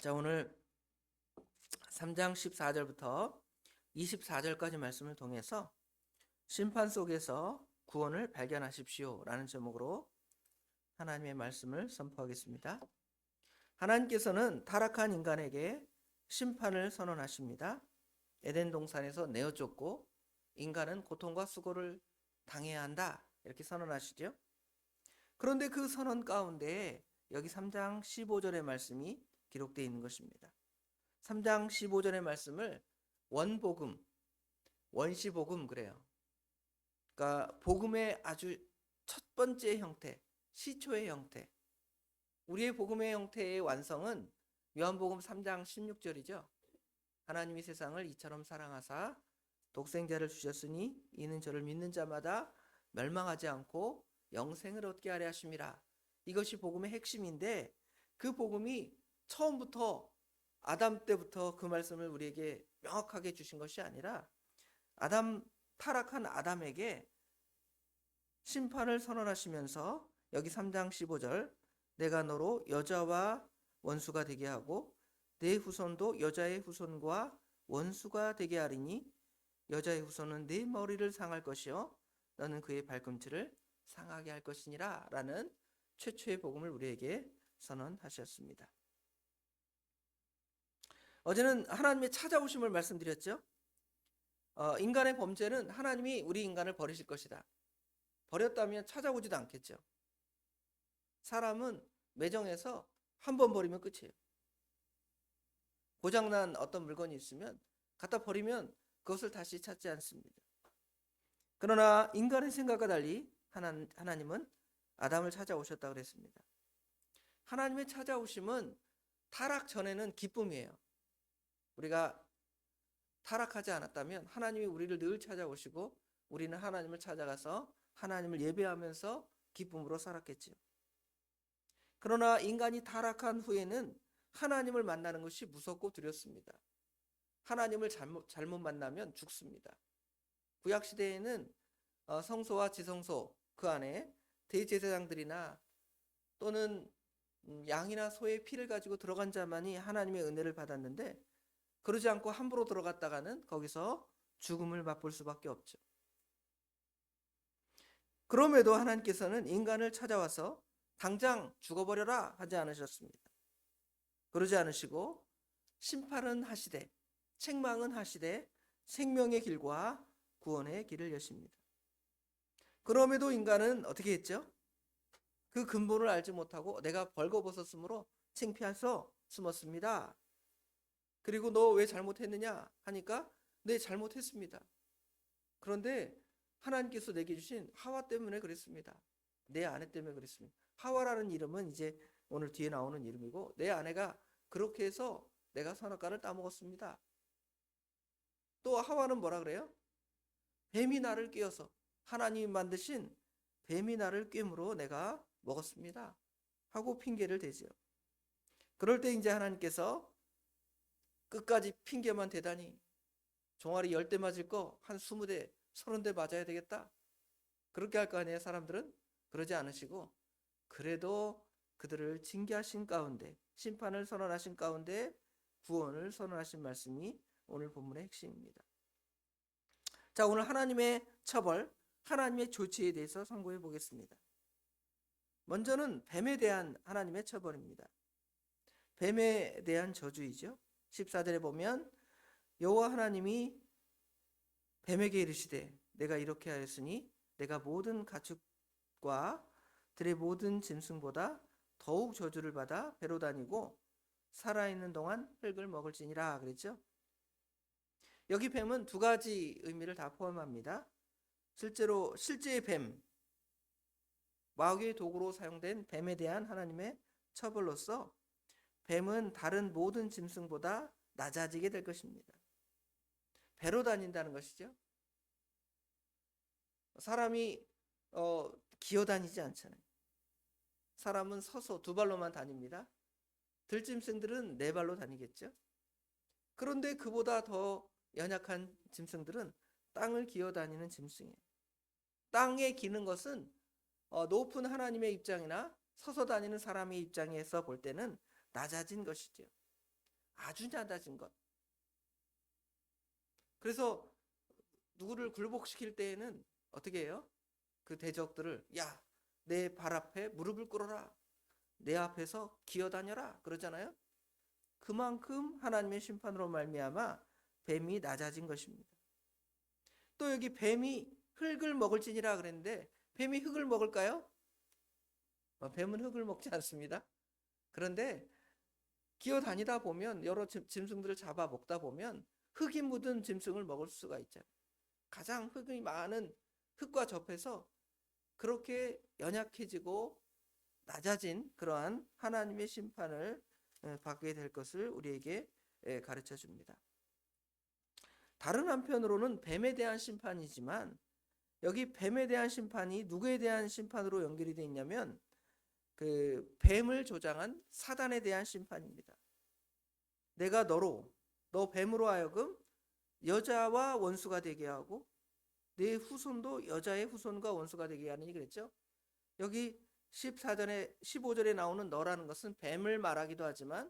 자, 오늘 3장 14절부터 24절까지 말씀을 통해서 심판 속에서 구원을 발견하십시오 라는 제목으로 하나님의 말씀을 선포하겠습니다. 하나님께서는 타락한 인간에게 심판을 선언하십니다. 에덴 동산에서 내어 쫓고 인간은 고통과 수고를 당해야 한다 이렇게 선언하시죠. 그런데 그 선언 가운데 여기 3장 15절의 말씀이 기록되어 있는 것입니다. 3장 15절의 말씀을 원복음, 원시복음 그래요. 그러니까 복음의 아주 첫 번째 형태, 시초의 형태. 우리의 복음의 형태의 완성은 요한복음 3장 16절이죠. 하나님이 세상을 이처럼 사랑하사 독생자를 주셨으니 이는 저를 믿는 자마다 멸망하지 않고 영생을 얻게 하려 하심이라. 이것이 복음의 핵심인데 그 복음이 처음부터 아담 때부터 그 말씀을 우리에게 명확하게 주신 것이 아니라 타락한 아담에게 심판을 선언하시면서 여기 3장 15절 내가 너로 여자와 원수가 되게 하고 내 후손도 여자의 후손과 원수가 되게 하리니 여자의 후손은 네 머리를 상할 것이요 너는 그의 발꿈치를 상하게 할 것이니라 라는 최초의 복음을 우리에게 선언하셨습니다. 어제는 하나님의 찾아오심을 말씀드렸죠. 인간의 범죄는 하나님이 우리 인간을 버리실 것이다. 버렸다면 찾아오지도 않겠죠. 사람은 매정해서 한 번 버리면 끝이에요. 고장난 어떤 물건이 있으면 갖다 버리면 그것을 다시 찾지 않습니다. 그러나 인간의 생각과 달리 하나님은 아담을 찾아오셨다고 그랬습니다. 하나님의 찾아오심은 타락 전에는 기쁨이에요. 우리가 타락하지 않았다면 하나님이 우리를 늘 찾아오시고 우리는 하나님을 찾아가서 하나님을 예배하면서 기쁨으로 살았겠지요. 그러나 인간이 타락한 후에는 하나님을 만나는 것이 무섭고 두렵습니다. 하나님을 잘못 만나면 죽습니다. 구약시대에는 성소와 지성소 그 안에 대제사장들이나 또는 양이나 소의 피를 가지고 들어간 자만이 하나님의 은혜를 받았는데 그러지 않고 함부로 들어갔다가는 거기서 죽음을 맛볼 수밖에 없죠. 그럼에도 하나님께서는 인간을 찾아와서 당장 죽어버려라 하지 않으셨습니다. 그러지 않으시고 심판은 하시되 책망은 하시되 생명의 길과 구원의 길을 여십니다. 그럼에도 인간은 어떻게 했죠? 그 근본을 알지 못하고 내가 벌거벗었으므로 창피해서 숨었습니다. 그리고 너 왜 잘못했느냐 하니까 네 잘못했습니다. 그런데 하나님께서 내게 주신 하와 때문에 그랬습니다. 내 아내 때문에 그랬습니다. 하와라는 이름은 이제 오늘 뒤에 나오는 이름이고 내 아내가 그렇게 해서 내가 선악과를 따먹었습니다. 또 하와는 뭐라 그래요? 뱀이 나를 꿰어서 하나님이 만드신 뱀이 나를 꿰므로 내가 먹었습니다 하고 핑계를 대죠. 그럴 때 이제 하나님께서 끝까지 핑계만 대다니 종아리 10대 맞을 거 한 20대 30대 맞아야 되겠다 그렇게 할 거 아니에요. 사람들은 그러지 않으시고 그래도 그들을 징계하신 가운데 심판을 선언하신 가운데 구원을 선언하신 말씀이 오늘 본문의 핵심입니다. 자, 오늘 하나님의 처벌, 하나님의 조치에 대해서 선고해 보겠습니다. 먼저는 뱀에 대한 하나님의 처벌입니다. 뱀에 대한 저주이죠. 14절에 보면 여호와 하나님이 뱀에게 이르시되 내가 이렇게 하였으니 내가 모든 가축과 들의 모든 짐승보다 더욱 저주를 받아 배로 다니고 살아있는 동안 흙을 먹을지니라 그랬죠. 여기 뱀은 두 가지 의미를 다 포함합니다. 실제의 뱀, 마귀의 도구로 사용된 뱀에 대한 하나님의 처벌로서 뱀은 다른 모든 짐승보다 낮아지게 될 것입니다. 배로 다닌다는 것이죠. 사람이 기어다니지 않잖아요. 사람은 서서 두 발로만 다닙니다. 들짐승들은 네 발로 다니겠죠. 그런데 그보다 더 연약한 짐승들은 땅을 기어다니는 짐승이에요. 땅에 기는 것은 높은 하나님의 입장이나 서서 다니는 사람의 입장에서 볼 때는 낮아진 것이죠. 아주 낮아진 것. 그래서 누구를 굴복시킬 때에는 어떻게 해요? 그 대적들을 야, 내 발 앞에 무릎을 꿇어라. 내 앞에서 기어다녀라. 그러잖아요. 그만큼 하나님의 심판으로 말미암아 뱀이 낮아진 것입니다. 또 여기 뱀이 흙을 먹을지니라 그랬는데 뱀이 흙을 먹을까요? 뱀은 흙을 먹지 않습니다. 그런데 기어다니다 보면 여러 짐승들을 잡아 먹다 보면 흙이 묻은 짐승을 먹을 수가 있잖아요. 가장 흙이 많은 흙과 접해서 그렇게 연약해지고 낮아진 그러한 하나님의 심판을 받게 될 것을 우리에게 가르쳐 줍니다. 다른 한편으로는 뱀에 대한 심판이지만 여기 뱀에 대한 심판이 누구에 대한 심판으로 연결이 되어 있냐면 그 뱀을 조장한 사단에 대한 심판입니다. 내가 너 뱀으로 하여금 여자와 원수가 되게 하고 내 후손도 여자의 후손과 원수가 되게 하느니 그랬죠. 여기 15절에 나오는 너라는 것은 뱀을 말하기도 하지만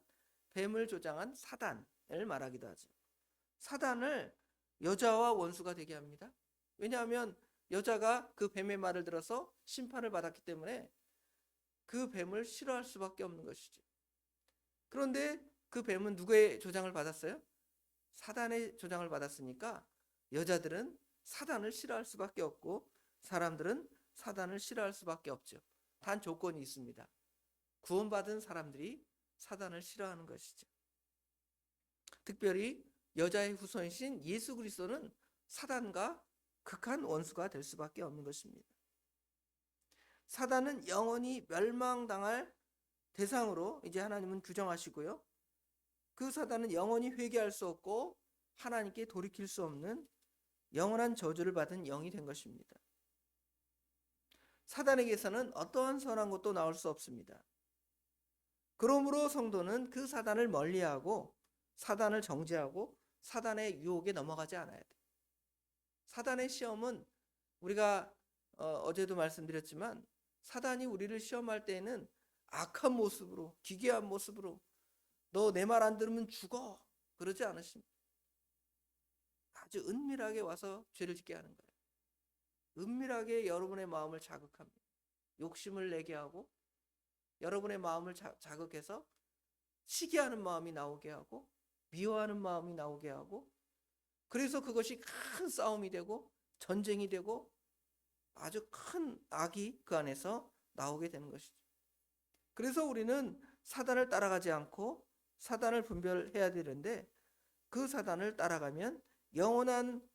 뱀을 조장한 사단을 말하기도 하죠. 사단을 여자와 원수가 되게 합니다. 왜냐하면 여자가 그 뱀의 말을 들어서 심판을 받았기 때문에 그 뱀을 싫어할 수밖에 없는 것이죠. 그런데 그 뱀은 누구의 조장을 받았어요? 사단의 조장을 받았으니까 여자들은 사단을 싫어할 수밖에 없고 사람들은 사단을 싫어할 수밖에 없죠. 단 조건이 있습니다. 구원받은 사람들이 사단을 싫어하는 것이죠. 특별히 여자의 후손이신 예수 그리스도는 사단과 극한 원수가 될 수밖에 없는 것입니다. 사단은 영원히 멸망당할 대상으로 이제 하나님은 규정하시고요. 그 사단은 영원히 회개할 수 없고 하나님께 돌이킬 수 없는 영원한 저주를 받은 영이 된 것입니다. 사단에게서는 어떠한 선한 것도 나올 수 없습니다. 그러므로 성도는 그 사단을 멀리하고 사단을 정죄하고 사단의 유혹에 넘어가지 않아야 돼요. 사단의 시험은 우리가 어제도 말씀드렸지만 사단이 우리를 시험할 때에는 악한 모습으로 기괴한 모습으로 너 내 말 안 들으면 죽어 그러지 않으십니다. 아주 은밀하게 와서 죄를 짓게 하는 거예요. 은밀하게 여러분의 마음을 자극합니다. 욕심을 내게 하고 여러분의 마음을 자극해서 시기하는 마음이 나오게 하고 미워하는 마음이 나오게 하고 그래서 그것이 큰 싸움이 되고 전쟁이 되고 아주 큰 악이 그 안에서 나오게 되는 것이죠. 그래서 우리는 사단을 따라가지 않고 사단을 분별해야 되는데 그 사단을 따라가면 영원한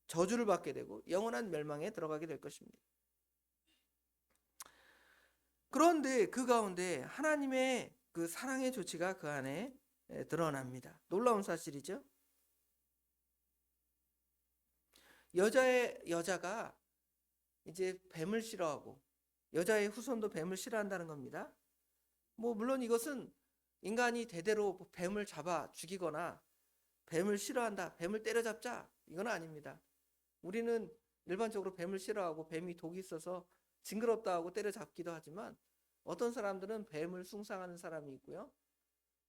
저주를 받게 되고 영원한 멸망에 들어가게 될 것입니다. 그런데 그 가운데 하나님의 그 사랑의 조치가 그 안에 드러납니다. 놀라운 사실이죠. 여자가 이제 뱀을 싫어하고 여자의 후손도 뱀을 싫어한다는 겁니다. 물론 이것은 인간이 대대로 뱀을 잡아 죽이거나 뱀을 싫어한다, 뱀을 때려잡자 이건 아닙니다. 우리는 일반적으로 뱀을 싫어하고 뱀이 독이 있어서 징그럽다 하고 때려잡기도 하지만 어떤 사람들은 뱀을 숭상하는 사람이 있고요.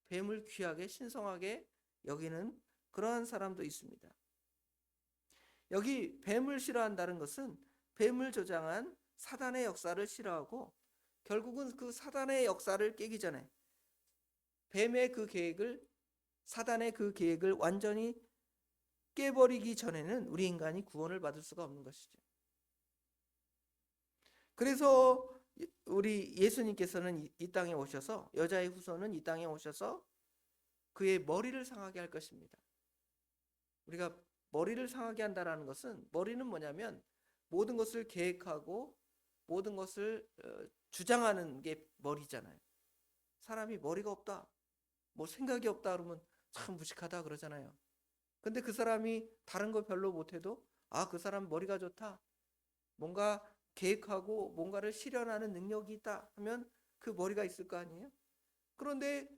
뱀을 귀하게 신성하게 여기는 그러한 사람도 있습니다. 여기 뱀을 싫어한다는 것은 뱀을 조장한 사단의 역사를 싫어하고 결국은 그 사단의 역사를 깨기 전에 뱀의 그 계획을 사단의 그 계획을 완전히 깨버리기 전에는 우리 인간이 구원을 받을 수가 없는 것이죠. 그래서 우리 예수님께서는 이 땅에 오셔서 여자의 후손은 이 땅에 오셔서 그의 머리를 상하게 할 것입니다. 우리가 머리를 상하게 한다라는 것은 머리는 뭐냐면 모든 것을 계획하고 모든 것을 주장하는 게 머리잖아요. 사람이 머리가 없다, 생각이 없다 그러면 참 무식하다 그러잖아요. 근데 그 사람이 다른 거 별로 못해도 그 사람 머리가 좋다, 뭔가 계획하고 뭔가를 실현하는 능력이 있다 하면 그 머리가 있을 거 아니에요. 그런데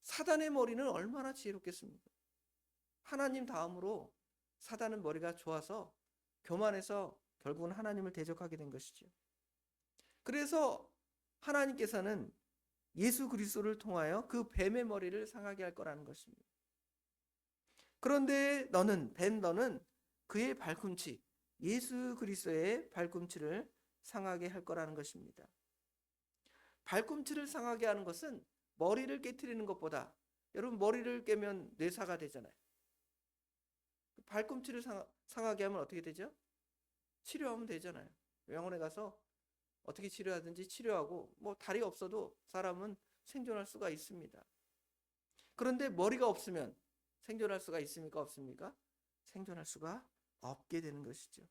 사단의 머리는 얼마나 지혜롭겠습니까? 하나님 다음으로 사단은 머리가 좋아서 교만해서 결국은 하나님을 대적하게 된 것이죠. 그래서 하나님께서는 예수 그리스도를 통하여 그 뱀의 머리를 상하게 할 거라는 것입니다. 그런데 너는 그의 발꿈치, 예수 그리스도의 발꿈치를 상하게 할 거라는 것입니다. 발꿈치를 상하게 하는 것은 머리를 깨트리는 것보다, 여러분 머리를 깨면 뇌사가 되잖아요. 발꿈치를 상하게 하면 어떻게 되죠? 치료하면 되잖아요. 병원에 가서 어떻게 치료하든지 치료하고, 뭐 다리 없어도 사람은 생존할 수가 있습니다. 그런데 머리가 없으면 생존할 수가 있습니까? 없습니까? 생존할 수가 없게 되는 것이죠.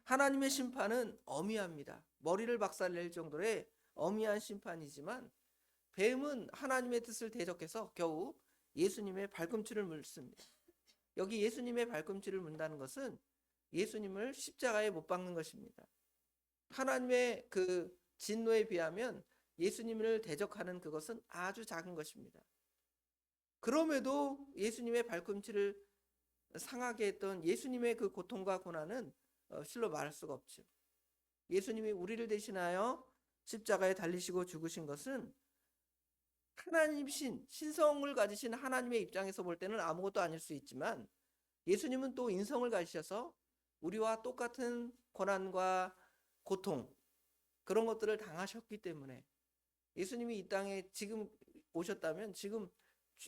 하나님의 심판은 어미합니다. 머리를 박살낼 정도의 어미한 심판이지만, 뱀은 하나님의 뜻을 대적해서 겨우 예수님의 발꿈치를 물습니다. 여기 예수님의 발꿈치를 문다는 것은 예수님을 십자가에 못 박는 것입니다. 하나님의 그 진노에 비하면 예수님을 대적하는 그것은 아주 작은 것입니다. 그럼에도 예수님의 발꿈치를 상하게 했던 예수님의 그 고통과 고난은 실로 말할 수가 없죠. 예수님이 우리를 대신하여 십자가에 달리시고 죽으신 것은 하나님이신, 신성을 가지신 하나님의 입장에서 볼 때는 아무것도 아닐 수 있지만, 예수님은 또 인성을 가지셔서 우리와 똑같은 고난과 고통, 그런 것들을 당하셨기 때문에, 예수님이 이 땅에 지금 오셨다면 지금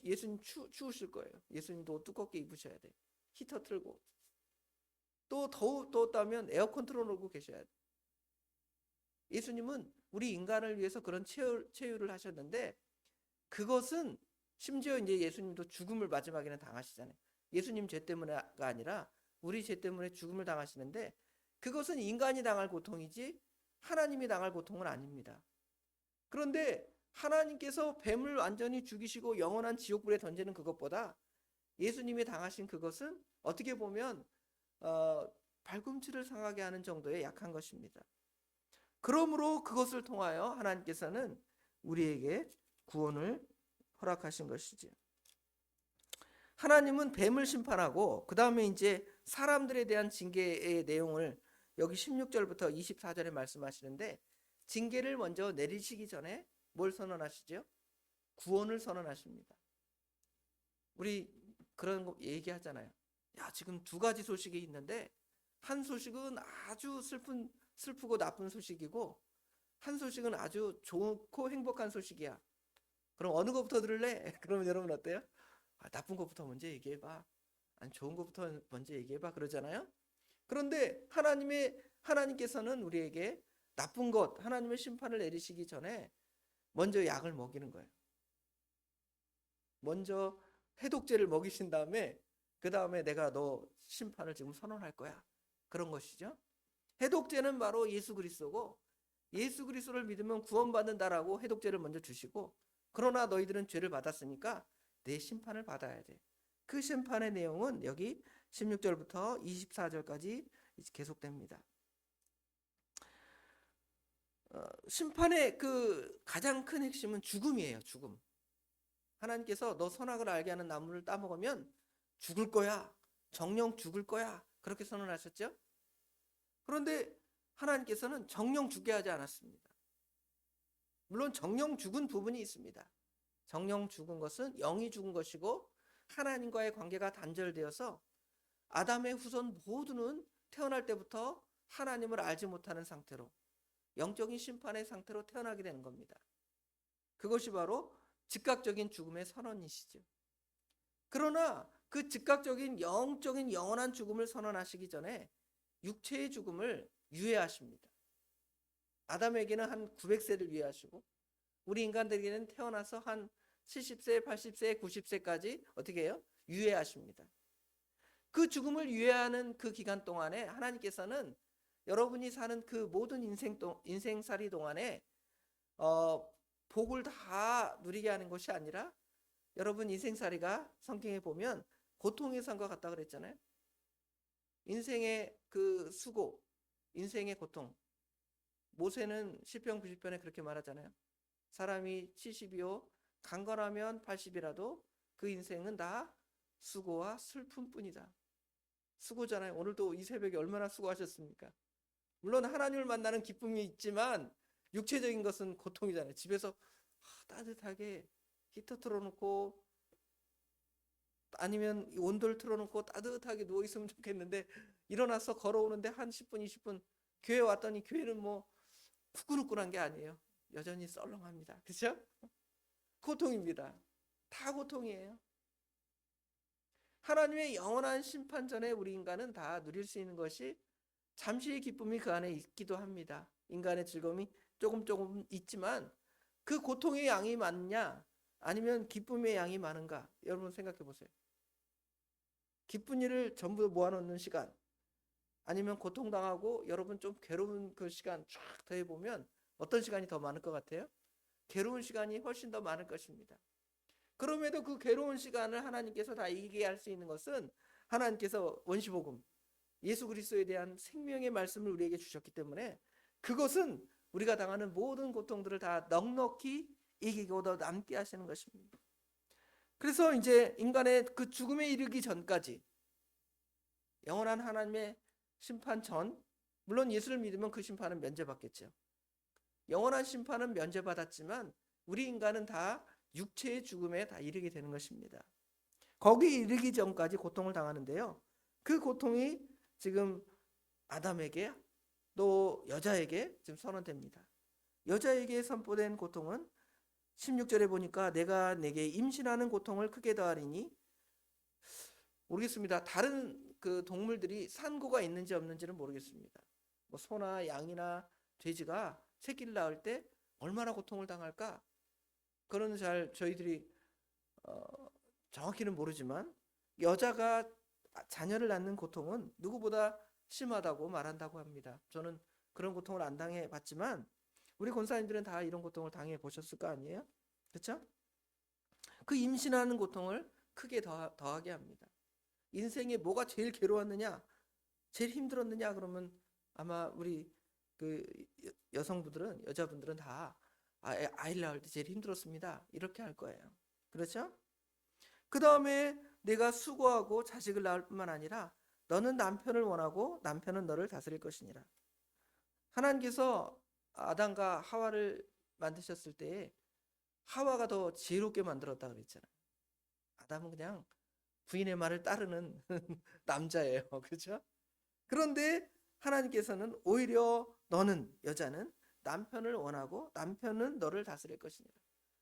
예수님 추우실 거예요. 예수님도 옷 두껍게 입으셔야 돼. 히터 틀고. 또 더웠다면 에어컨 틀어놓고 계셔야 돼. 예수님은 우리 인간을 위해서 그런 체유를 하셨는데, 그것은 심지어 이제 예수님도 죽음을 마지막에는 당하시잖아요. 예수님 죄 때문에가 아니라 우리 죄 때문에 죽음을 당하시는데, 그것은 인간이 당할 고통이지 하나님이 당할 고통은 아닙니다. 그런데 하나님께서 뱀을 완전히 죽이시고 영원한 지옥불에 던지는 그것보다 예수님이 당하신 그것은 어떻게 보면 발꿈치를 상하게 하는 정도의 약한 것입니다. 그러므로 그것을 통하여 하나님께서는 우리에게 구원을 허락하신 것이죠. 하나님은 뱀을 심판하고 그 다음에 이제 사람들에 대한 징계의 내용을 여기 16절부터 24절에 말씀하시는데, 징계를 먼저 내리시기 전에 뭘 선언하시죠? 구원을 선언하십니다. 우리 그런 거 얘기하잖아요. 야, 지금 두 가지 소식이 있는데, 한 소식은 아주 슬프고 나쁜 소식이고, 한 소식은 아주 좋고 행복한 소식이야. 그럼 어느 것부터 들을래? 그러면 여러분 어때요? 나쁜 것부터 먼저 얘기해봐. 아니, 좋은 것부터 먼저 얘기해봐. 그러잖아요. 그런데 하나님께서는 우리에게 나쁜 것, 하나님의 심판을 내리시기 전에 먼저 약을 먹이는 거예요. 먼저 해독제를 먹이신 다음에 그 다음에 내가 너 심판을 지금 선언할 거야. 그런 것이죠. 해독제는 바로 예수 그리스도고, 예수 그리스도를 믿으면 구원받는다라고 해독제를 먼저 주시고, 그러나 너희들은 죄를 받았으니까 내 심판을 받아야 돼. 그 심판의 내용은 여기 16절부터 24절까지 계속됩니다. 심판의 그 가장 큰 핵심은 죽음이에요. 죽음. 하나님께서 너 선악을 알게 하는 나무를 따먹으면 죽을 거야. 정령 죽을 거야. 그렇게 선언하셨죠? 그런데 하나님께서는 정령 죽게 하지 않았습니다. 물론 정령 죽은 부분이 있습니다. 정령 죽은 것은 영이 죽은 것이고, 하나님과의 관계가 단절되어서 아담의 후손 모두는 태어날 때부터 하나님을 알지 못하는 상태로, 영적인 심판의 상태로 태어나게 되는 겁니다. 그것이 바로 즉각적인 죽음의 선언이시죠. 그러나 그 즉각적인 영적인 영원한 죽음을 선언하시기 전에 육체의 죽음을 유예하십니다. 아담에게는 한 900세를 유예하시고, 우리 인간들에게는 태어나서 한 70세, 80세, 90세까지 어떻게 해요? 유예하십니다. 그 죽음을 유예하는 그 기간 동안에 하나님께서는 여러분이 사는 그 모든 인생살이 동안에 복을 다 누리게 하는 것이 아니라, 여러분 인생살이가 성경에 보면 고통의 삶과 같다 그랬잖아요. 인생의 그 수고, 인생의 고통. 모세는 시편 90편에 그렇게 말하잖아요. 사람이 70이요 강건하면 80이라도 그 인생은 다 수고와 슬픔뿐이다. 수고잖아요. 오늘도 이 새벽에 얼마나 수고하셨습니까? 물론 하나님을 만나는 기쁨이 있지만 육체적인 것은 고통이잖아요. 집에서 따뜻하게 히터 틀어놓고 아니면 온돌 틀어놓고 따뜻하게 누워 있으면 좋겠는데 일어나서 걸어오는데 한 10분, 20분 교회 왔더니 교회는 뭐 후끈후끈한 게 아니에요. 여전히 썰렁합니다. 그렇죠? 고통입니다. 다 고통이에요. 하나님의 영원한 심판 전에 우리 인간은 다 누릴 수 있는 것이 잠시의 기쁨이 그 안에 있기도 합니다. 인간의 즐거움이 조금 있지만 그 고통의 양이 많냐 아니면 기쁨의 양이 많은가? 여러분 생각해 보세요. 기쁜 일을 전부 모아놓는 시간 아니면 고통당하고 여러분 좀 괴로운 그 시간 쫙 더해보면 어떤 시간이 더 많을 것 같아요? 괴로운 시간이 훨씬 더 많을 것입니다. 그럼에도 그 괴로운 시간을 하나님께서 다 이기게 할 수 있는 것은 하나님께서 원시복음 예수 그리스도에 대한 생명의 말씀을 우리에게 주셨기 때문에 그것은 우리가 당하는 모든 고통들을 다 넉넉히 이기고 더 남게 하시는 것입니다. 그래서 이제 인간의 그 죽음에 이르기 전까지 영원한 하나님의 심판 전, 물론 예수를 믿으면 그 심판은 면제받겠죠. 영원한 심판은 면제받았지만 우리 인간은 다 육체의 죽음에 다 이르게 되는 것입니다. 거기 이르기 전까지 고통을 당하는데요. 그 고통이 지금 아담에게 또 여자에게 지금 선언됩니다. 여자에게 선포된 고통은 16절에 보니까 내가 내게 임신하는 고통을 크게 더하리니, 모르겠습니다. 다른 그 동물들이 산고가 있는지 없는지는 모르겠습니다. 뭐 소나 양이나 돼지가 새끼를 낳을 때 얼마나 고통을 당할까? 그거는 잘 저희들이 정확히는 모르지만 여자가 자녀를 낳는 고통은 누구보다 심하다고 말한다고 합니다. 저는 그런 고통을 안 당해 봤지만 우리 권사님들은 다 이런 고통을 당해 보셨을 거 아니에요? 그렇죠? 그 임신하는 고통을 크게 더하게 합니다. 인생에 뭐가 제일 괴로웠느냐, 제일 힘들었느냐 그러면 아마 우리 그 여성분들은, 여자분들은 다 아이를 낳을 때 제일 힘들었습니다. 이렇게 할 거예요. 그렇죠? 그 다음에 내가 수고하고 자식을 낳을 뿐만 아니라 너는 남편을 원하고 남편은 너를 다스릴 것이니라. 하나님께서 아담과 하와를 만드셨을 때 하와가 더 지혜롭게 만들었다 그랬잖아요. 아담은 그냥 부인의 말을 따르는 남자예요. 그렇죠? 그런데 하나님께서는 오히려 너는, 여자는 남편을 원하고 남편은 너를 다스릴 것이니라.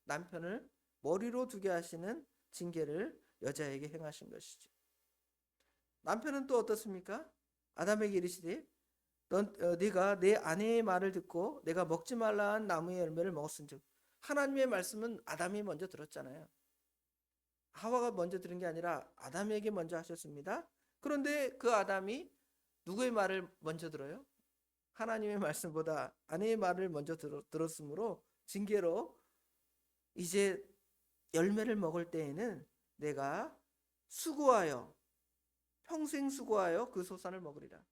남편을 머리로 두게 하시는 징계를 여자에게 행하신 것이죠. 남편은 또 어떻습니까? 아담에게 이르시되 네가 내 아내의 말을 듣고 내가 먹지 말라 한 나무의 열매를 먹었은즉. 하나님의 말씀은 아담이 먼저 들었잖아요. 하와가 먼저 들은 게 아니라 아담에게 먼저 하셨습니다. 그런데 그 아담이 누구의 말을 먼저 들어요? 하나님의 말씀보다 아내의 말을 먼저 들었으므로 징계로 이제 열매를 먹을 때에는 내가 수고하여, 평생 수고하여 그 소산을 먹으리라.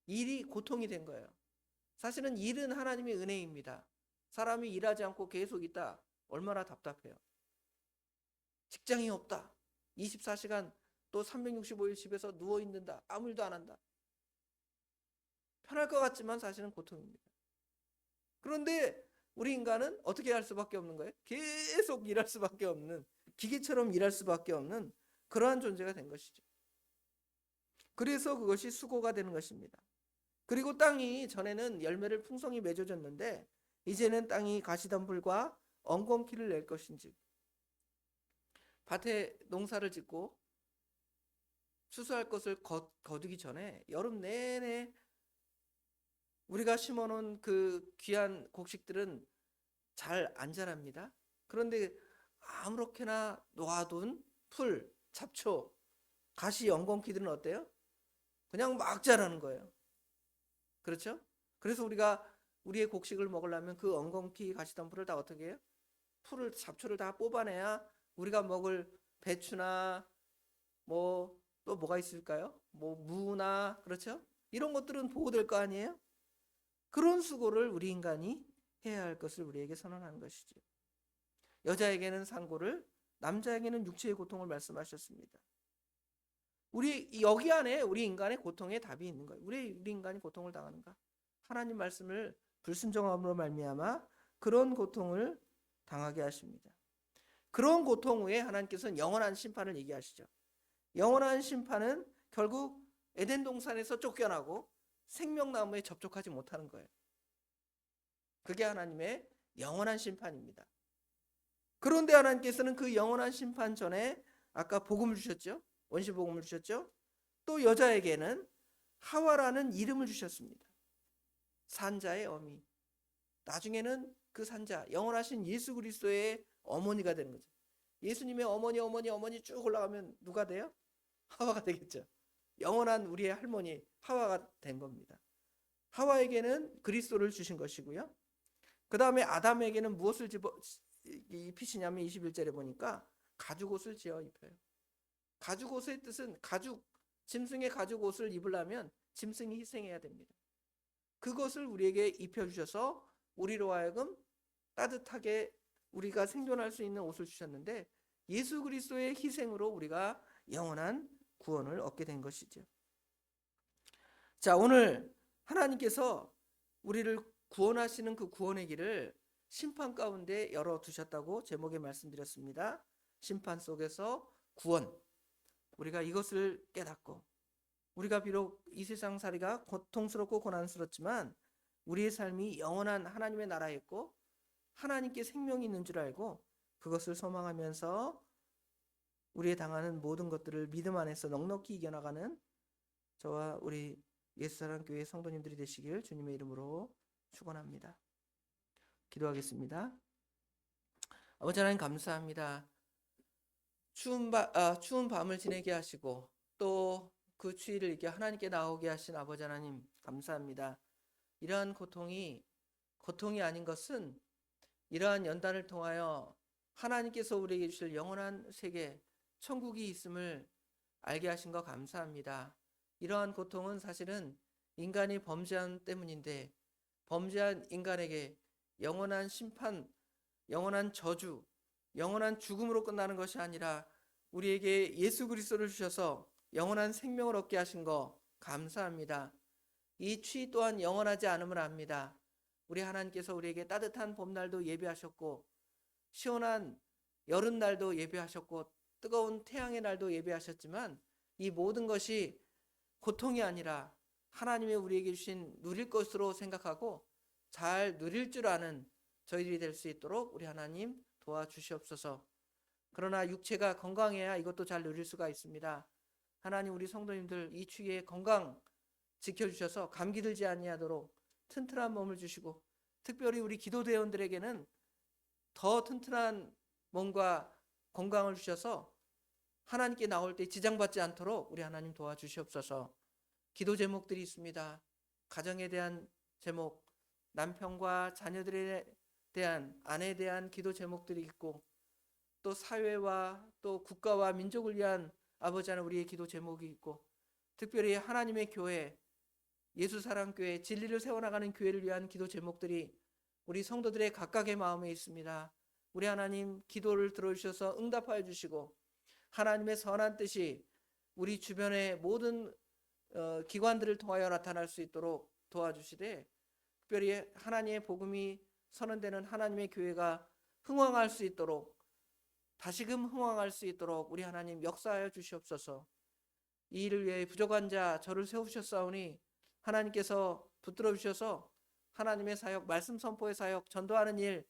일이 고통이 된 거예요. 사실은 일은 하나님의 은혜입니다. 사람이 일하지 않고 계속 있다, 얼마나 답답해요. 직장이 없다, 24시간 또 365일 집에서 누워있는다, 아무 일도 안 한다. 편할 것 같지만 사실은 고통입니다. 그런데 우리 인간은 어떻게 할 수밖에 없는 거예요? 계속 일할 수밖에 없는, 기계처럼 일할 수밖에 없는 그러한 존재가 된 것이죠. 그래서 그것이 수고가 되는 것입니다. 그리고 땅이 전에는 열매를 풍성히 맺어줬는데 이제는 땅이 가시덤불과 엉겅퀴를 낼 것인지, 밭에 농사를 짓고 추수할 것을 거두기 전에 여름 내내 우리가 심어놓은 그 귀한 곡식들은 잘 안 자랍니다. 그런데 아무렇게나 놓아둔 풀, 잡초, 가시, 엉겅퀴들은 어때요? 그냥 막 자라는 거예요. 그렇죠? 그래서 우리가 우리의 곡식을 먹으려면 그 엉겅퀴, 가시덤불을 다 어떻게 해요? 풀을, 잡초를 다 뽑아내야 우리가 먹을 배추나 뭐 또 뭐가 있을까요? 뭐 무나, 그렇죠? 이런 것들은 보호될 거 아니에요? 그런 수고를 우리 인간이 해야 할 것을 우리에게 선언하는 것이죠. 여자에게는 상고를, 남자에게는 육체의 고통을 말씀하셨습니다. 여기 안에 우리 인간의 고통의 답이 있는 거예요. 우리 인간이 고통을 당하는가? 하나님 말씀을 불순종함으로 말미암아 그런 고통을 당하게 하십니다. 그런 고통 후에 하나님께서는 영원한 심판을 얘기하시죠. 영원한 심판은 결국 에덴 동산에서 쫓겨나고 생명나무에 접촉하지 못하는 거예요. 그게 하나님의 영원한 심판입니다. 그런데 하나님께서는 그 영원한 심판 전에 아까 복음을 주셨죠. 원시 복음을 주셨죠. 또 여자에게는 하와라는 이름을 주셨습니다. 산자의 어미. 나중에는 그 산자, 영원하신 예수 그리스도의 어머니가 되는 거죠. 예수님의 어머니 쭉 올라가면 누가 돼요? 하와가 되겠죠. 영원한 우리의 할머니 하와가 된 겁니다. 하와에게는 그리스도를 주신 것이고요. 그 다음에 아담에게는 무엇을 입히시냐면 21절에 보니까 가죽옷을 지어 입혀요. 가죽옷의 뜻은 짐승의 가죽옷을 입으려면 짐승이 희생해야 됩니다. 그것을 우리에게 입혀주셔서 우리로 하여금 따뜻하게 우리가 생존할 수 있는 옷을 주셨는데 예수 그리스도의 희생으로 우리가 영원한 구원을 얻게 된 것이죠. 자, 오늘 하나님께서 우리를 구원하시는 그 구원의 길을 심판 가운데 열어두셨다고 제목에 말씀드렸습니다. 심판 속에서 구원. 우리가 이것을 깨닫고 우리가 비록 이 세상 살이가 고통스럽고 고난스럽지만 우리의 삶이 영원한 하나님의 나라에 있고 하나님께 생명이 있는 줄 알고 그것을 소망하면서 우리의 당하는 모든 것들을 믿음 안에서 넉넉히 이겨나가는 저와 우리 예수사랑교회 성도님들이 되시길 주님의 이름으로 축원합니다. 기도하겠습니다. 아버지 하나님 감사합니다. 추운 밤을 지내게 하시고 또 그 추위를 이겨 하나님께 나오게 하신 아버지 하나님 감사합니다. 이러한 고통이 아닌 것은 이러한 연단을 통하여 하나님께서 우리에게 주실 영원한 세계 천국이 있음을 알게 하신 것 감사합니다. 이러한 고통은 사실은 인간이 범죄한 때문인데 범죄한 인간에게 영원한 심판, 영원한 저주, 영원한 죽음으로 끝나는 것이 아니라 우리에게 예수 그리스도를 주셔서 영원한 생명을 얻게 하신 거 감사합니다. 이 추위 또한 영원하지 않음을 압니다. 우리 하나님께서 우리에게 따뜻한 봄날도 예비하셨고 시원한 여름날도 예비하셨고 뜨거운 태양의 날도 예비하셨지만 이 모든 것이 고통이 아니라 하나님의 우리에게 주신 누릴 것으로 생각하고 잘 누릴 줄 아는 저희들이 될 수 있도록 우리 하나님 도와주시옵소서. 그러나 육체가 건강해야 이것도 잘 누릴 수가 있습니다. 하나님 우리 성도님들 이 추위에 건강 지켜주셔서 감기 들지 아니하도록 튼튼한 몸을 주시고 특별히 우리 기도대원들에게는 더 튼튼한 몸과 건강을 주셔서 하나님께 나올 때 지장받지 않도록 우리 하나님 도와주시옵소서. 기도 제목들이 있습니다. 가정에 대한 제목, 남편과 자녀들에 대한, 아내에 대한 기도 제목들이 있고 또 사회와 또 국가와 민족을 위한 아버지 하나님 우리의 기도 제목이 있고 특별히 하나님의 교회, 예수사랑교회, 진리를 세워나가는 교회를 위한 기도 제목들이 우리 성도들의 각각의 마음에 있습니다. 우리 하나님 기도를 들어주셔서 응답하여 주시고 하나님의 선한 뜻이 우리 주변의 모든 기관들을 통하여 나타날 수 있도록 도와주시되 특별히 하나님의 복음이 선언되는 하나님의 교회가 흥왕할 수 있도록 다시금 흥왕할 수 있도록 우리 하나님 역사하여 주시옵소서. 이 일을 위해 부족한 자 저를 세우셨사오니 하나님께서 붙들어 주셔서 하나님의 사역, 말씀 선포의 사역, 전도하는 일,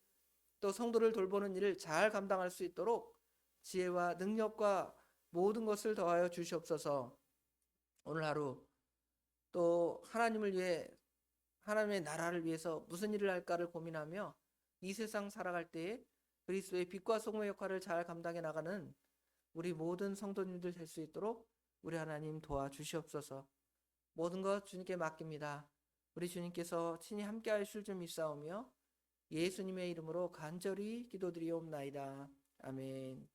또 성도를 돌보는 일을 잘 감당할 수 있도록 지혜와 능력과 모든 것을 더하여 주시옵소서. 오늘 하루 또 하나님을 위해 하나님의 나라를 위해서 무슨 일을 할까를 고민하며 이 세상 살아갈 때에 그리스도의 빛과 소금의 역할을 잘 감당해 나가는 우리 모든 성도님들 될 수 있도록 우리 하나님 도와주시옵소서. 모든 것 주님께 맡깁니다. 우리 주님께서 친히 함께하여 주실 줄 믿사오며 예수님의 이름으로 간절히 기도드리옵나이다. 아멘.